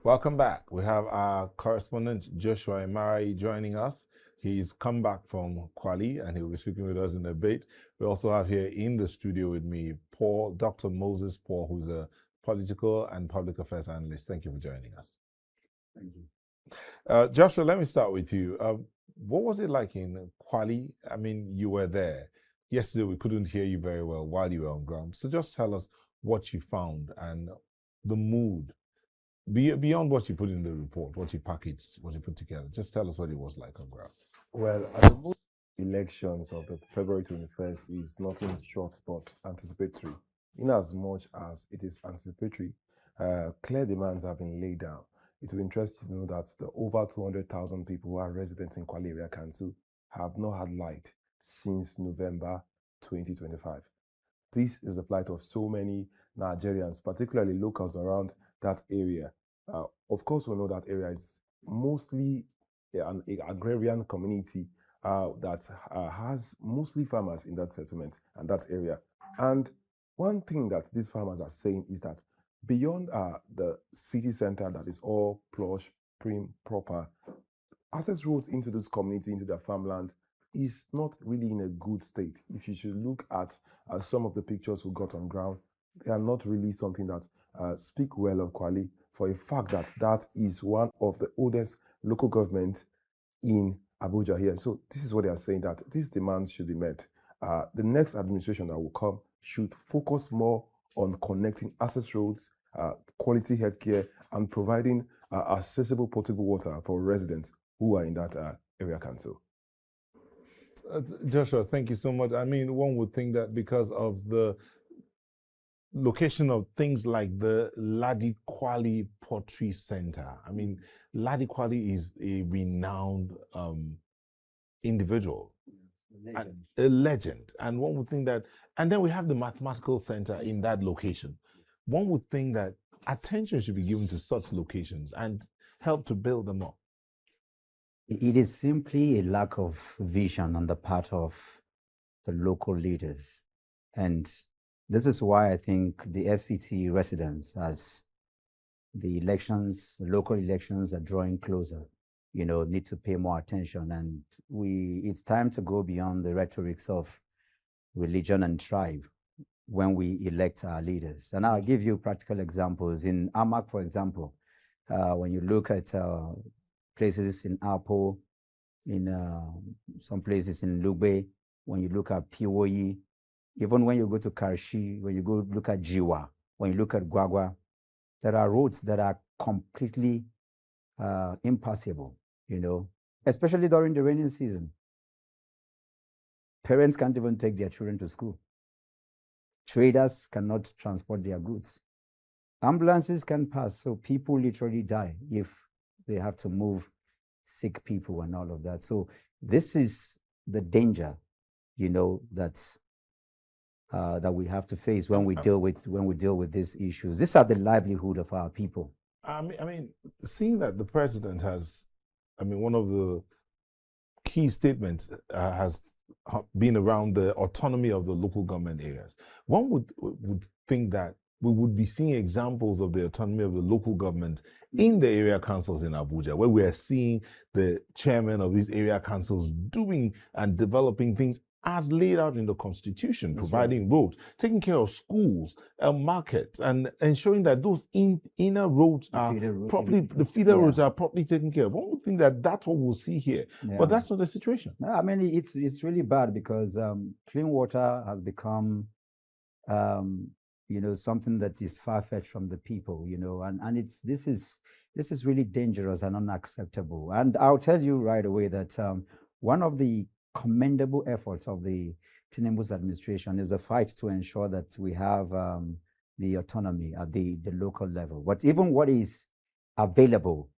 Welcome back. We have our correspondent Joshua Imari joining us. He's come back from Kwali and he'll be speaking with us in a bit. We also have here in the studio with me Dr. Moses Paul, who's a political and public affairs analyst. Thank you for joining us. Thank you. Joshua, let me start with you. What was it like in Kwali? I mean, you were there. Yesterday, we couldn't hear you very well while you were on ground. So just tell us what you found and the mood beyond what you put in the report, what you packaged, what you put together. Just tell us what it was like on ground. Well, at the most, elections of the February 21st is nothing short but anticipatory. In as much as it is anticipatory, clear demands have been laid down. It will interest you to know that the over 200,000 people who are residents in Kuje Area Council have not had light since November 2025. This is the plight of so many Nigerians, particularly locals around that area. Of course, we know that area is mostly an agrarian community that has mostly farmers in that settlement and that area. And one thing that these farmers are saying is that beyond the city center that is all plush, prim, proper, access roads into this community, into their farmland, is not really in a good state. If you should look at some of the pictures we got on ground, they are not really something that speak well of Kwali, for a fact that that is one of the oldest local government in Abuja here. So this is what they are saying, that these demands should be met. The next administration that will come should focus more on connecting access roads, quality healthcare, and providing accessible potable water for residents who are in that area council. Joshua, thank you so much. I mean, one would think that because of the location of things like the Ladi Kwali Pottery Center. I mean, Ladi Kwali is a renowned individual, a legend. And one would think that, and then we have the mathematical center in that location. One would think that attention should be given to such locations and help to build them up. It is simply a lack of vision on the part of the local leaders. And this is why I think the FCT residents, as the local elections are drawing closer, need to pay more attention. And it's time to go beyond the rhetorics of religion and tribe when we elect our leaders. And I'll give you practical examples. In Amak, for example, when you look at places in Apo, in some places in Lugbe, when you look at Piwoyi, even when you go to Karshi, when you go look at Jiwa, when you look at Gwagwa, there are roads that are completely impassable, especially during the rainy season. Parents can't even take their children to school. Traders cannot transport their goods. Ambulances can pass, so people literally die if they have to move sick people and all of that. So this is the danger, that we have to face when we deal with these issues. These are the livelihood of our people. I mean, seeing that the president has, one of the key statements has been around the autonomy of the local government areas. One would think that we would be seeing examples of the autonomy of the local government in the area councils in Abuja, where we are seeing the chairman of these area councils doing and developing things as laid out in the constitution, providing roads, taking care of schools, markets, and ensuring that those inner roads are properly, the feeder roads are properly taken care of. One would think that that's what we'll see here, but that's not the situation. I mean, it's really bad because clean water has become, something that is far-fetched from the people, and this is really dangerous and unacceptable. And I'll tell you right away that one of the commendable efforts of the Tinubu's administration is a fight to ensure that we have the autonomy at the local level. But even what is available,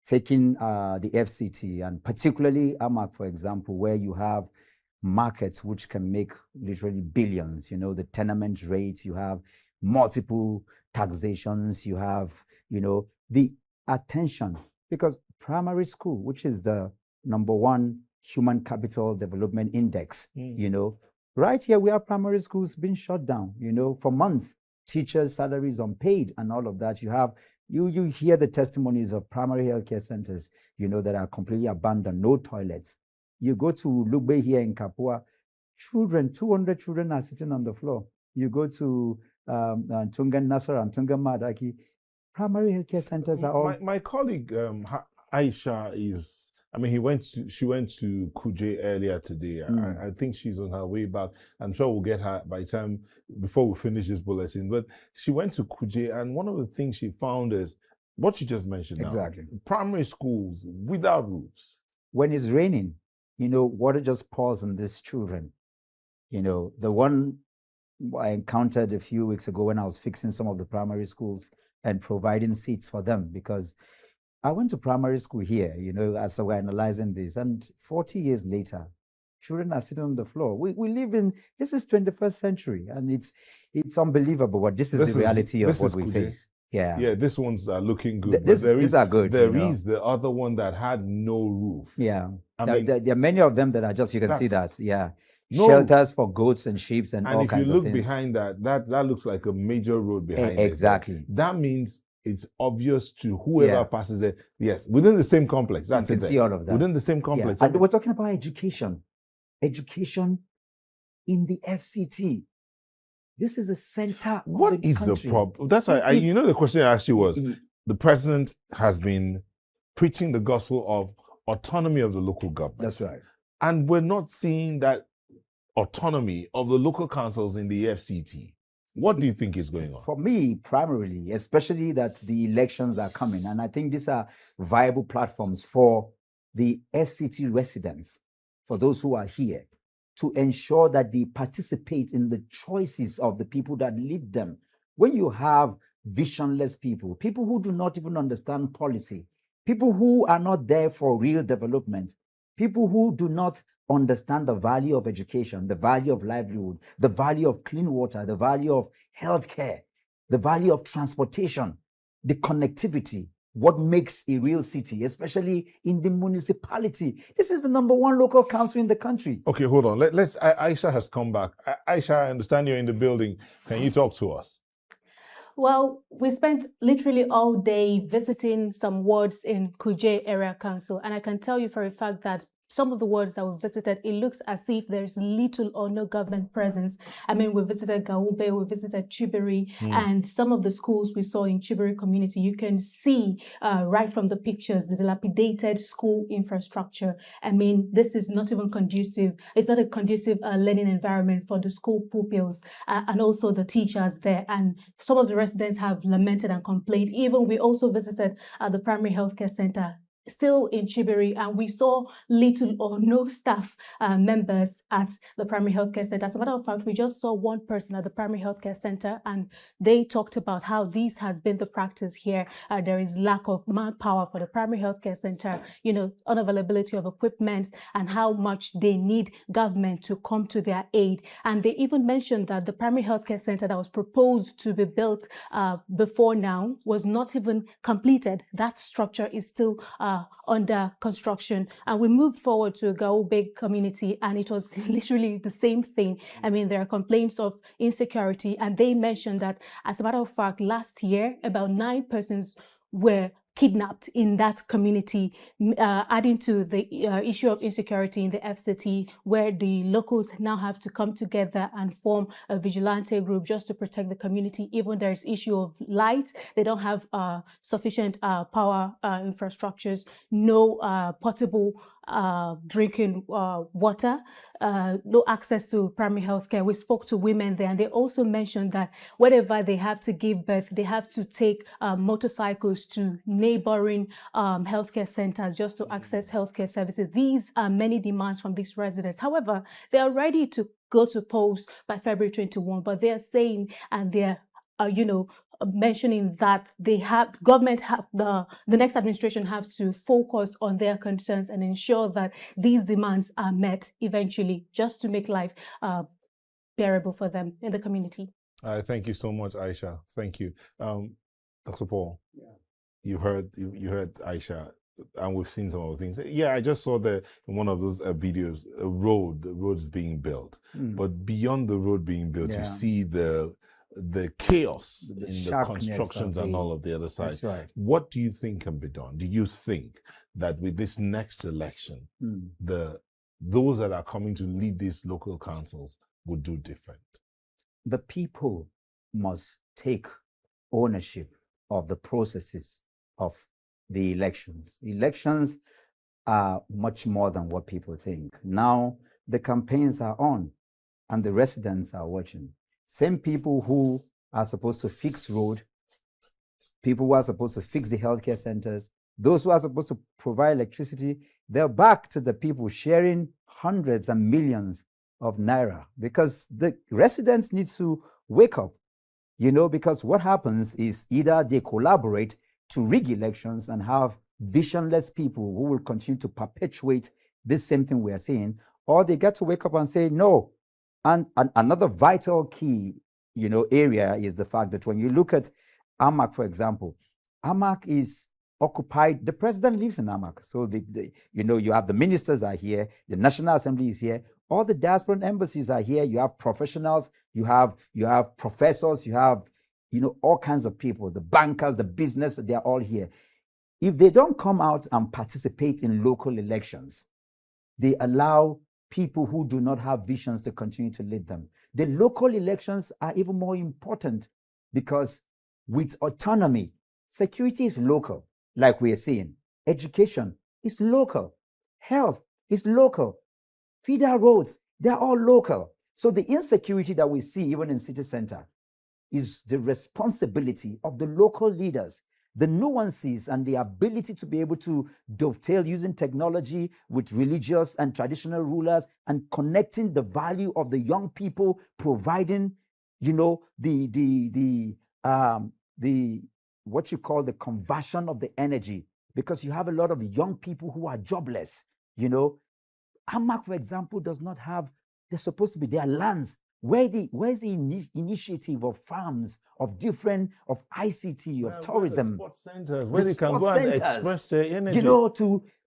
taking the FCT and particularly Amak, for example, where you have markets which can make literally billions, the tenement rates, you have multiple taxations, you have, the attention, because primary school, which is the #1 human capital development index, right here we have primary schools being shut down, for months. teachers' salaries unpaid and all of that. You hear the testimonies of primary healthcare centers, that are completely abandoned, no toilets. You go to Lugbe here in Kapua, 200 children are sitting on the floor. You go to Tungan Nasser and Tungan Madaki, primary healthcare centers are all. My colleague Aisha she went to Kuje earlier today. I think she's on her way back. I'm sure we'll get her before we finish this bulletin. But she went to Kuje, and one of the things she found is what you just mentioned. Exactly. Now, primary schools without roofs. When it's raining, water just pours on these children. The one I encountered a few weeks ago when I was fixing some of the primary schools and providing seats for them, because I went to primary school here, as we're analyzing this, and 40 years later, children are sitting on the floor. We live in, this is 21st century, and it's unbelievable, but this is the reality of what we face. Yeah, these ones are looking good. These are good. There is the other one that had no roof. Yeah, there are many of them that are just, you can see that, shelters for goats and sheep and all kinds of things. And if you look behind that looks like a major road behind it. Exactly. That means it's obvious to whoever passes there. Yes, within the same complex. That's you can see all of that. Within the same complex. And we're talking about education. Education in the FCT. This is a center. What is the problem? That's why the question I asked you was the president has been preaching the gospel of autonomy of the local government. That's right. And we're not seeing that autonomy of the local councils in the FCT. What do you think is going on? For me, primarily, especially that the elections are coming, and I think these are viable platforms for the FCT residents, for those who are here, to ensure that they participate in the choices of the people that lead them. When you have visionless people who do not even understand policy, people who are not there for real development, people who do not understand the value of education, the value of livelihood, the value of clean water, the value of healthcare, the value of transportation, the connectivity, what makes a real city, especially in the municipality. This is the #1 local council in the country. Okay, hold on. Aisha has come back. Aisha, I understand you're in the building. Can you talk to us? Well, we spent literally all day visiting some wards in Kuje Area Council, and I can tell you for a fact that some of the wards that we visited, it looks as if there's little or no government presence. I mean, we visited Gaube, we visited Chibiri, and some of the schools we saw in Chibiri community, you can see right from the pictures, the dilapidated school infrastructure. I mean, this is not even conducive. It's not a conducive learning environment for the school pupils and also the teachers there. And some of the residents have lamented and complained. Even we also visited the primary healthcare center still in Chibiri, and we saw little or no staff members at the primary healthcare center. As a matter of fact, we just saw one person at the primary healthcare center, and they talked about how this has been the practice here. There is lack of manpower for the primary healthcare center, unavailability of equipment, and how much they need government to come to their aid. And they even mentioned that the primary healthcare center that was proposed to be built before now was not even completed. That structure is still under construction. And we moved forward to a Gaube community, and it was literally the same thing. I mean, there are complaints of insecurity, and they mentioned that, as a matter of fact, last year, about 9 persons were kidnapped in that community, adding to the issue of insecurity in the FCT, where the locals now have to come together and form a vigilante group just to protect the community. Even there's issue of light. They don't have sufficient power infrastructures, no potable drinking water, no access to primary health care. We spoke to women there, and they also mentioned that whenever they have to give birth, they have to take motorcycles to neighboring healthcare centers just to access healthcare services. These are many demands from these residents. However, they are ready to go to polls by February 21, but they are saying, and they're mentioning that the next administration have to focus on their concerns and ensure that these demands are met eventually, just to make life bearable for them in the community. Thank you so much, Aisha. Thank you. Dr. Paul, you heard Aisha, and we've seen some of the things. Yeah, I just saw in one of those videos, the road is being built. But beyond the road being built, you see the the chaos The in the sharpness constructions of and the- all of the other side. That's right. What do you think can be done? Do you think that with this next election, those that are coming to lead these local councils would do different? The people must take ownership of the processes of the elections. Elections are much more than what people think. Now the campaigns are on and the residents are watching. Same people who are supposed to fix road, people who are supposed to fix the healthcare centers, those who are supposed to provide electricity, they're back to the people sharing hundreds and millions of naira because the residents need to wake up, because what happens is either they collaborate to rig elections and have visionless people who will continue to perpetuate this same thing we are seeing, or they get to wake up and say no. And another vital key, area is the fact that when you look at Amak, for example, Amak is occupied. The president lives in Amak. So you have the ministers are here, the National Assembly is here, all the diaspora embassies are here. You have professionals, you have professors, you have all kinds of people, the bankers, the business, they're all here. If they don't come out and participate in local elections, they allow people who do not have visions to continue to lead them. The local elections are even more important because with autonomy, security is local, like we are seeing. Education is local. Health is local. Feeder roads, they're all local. So the insecurity that we see even in city center is the responsibility of the local leaders. The nuances and the ability to be able to dovetail using technology with religious and traditional rulers and connecting the value of the young people, providing, the what you call the conversion of the energy, because you have a lot of young people who are jobless. Amak, for example, does not have, they're supposed to be their lands. Where's the initiative of farms, of ICT, of tourism? Sports centers, where they can go and express their energy.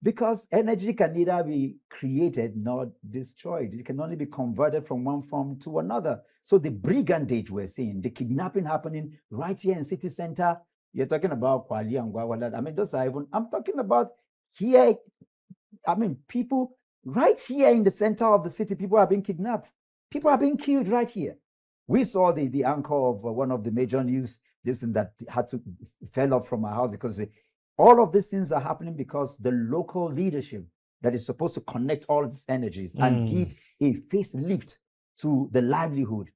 Because energy can neither be created nor destroyed. It can only be converted from one form to another. So the brigandage we're seeing, the kidnapping happening right here in city center, you're talking about Kwali and Gwawala. those are even, I'm talking about here, people right here in the center of the city, people are being kidnapped. People are being killed right here. We saw the anchor of one of the major news, this thing that fell off from our house because all of these things are happening because the local leadership that is supposed to connect all of these energies and give a facelift to the livelihood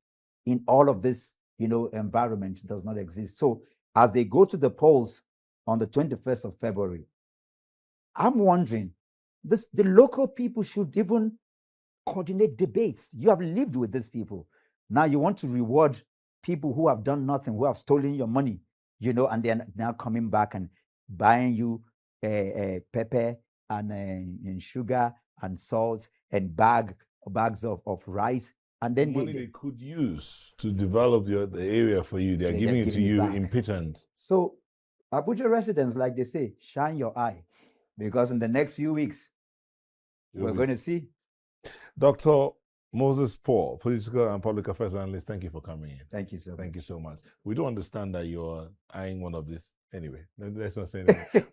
in all of this, environment does not exist. So as they go to the polls on the 21st of February, I'm wondering, the local people should even coordinate debates. You have lived with these people. Now you want to reward people who have done nothing, who have stolen your money, and they're now coming back and buying you pepper and sugar and salt and bags of rice. And then money they could use to develop the area for you. They're giving it to you in pittance. So Abuja residents, like they say, shine your eye, because in the next few weeks, we're going to see. Dr. Moses Paul, political and public affairs analyst, thank you for coming in. Thank you so much. Thank you so much. We do understand that you're eyeing one of these. Anyway, let's not say anything.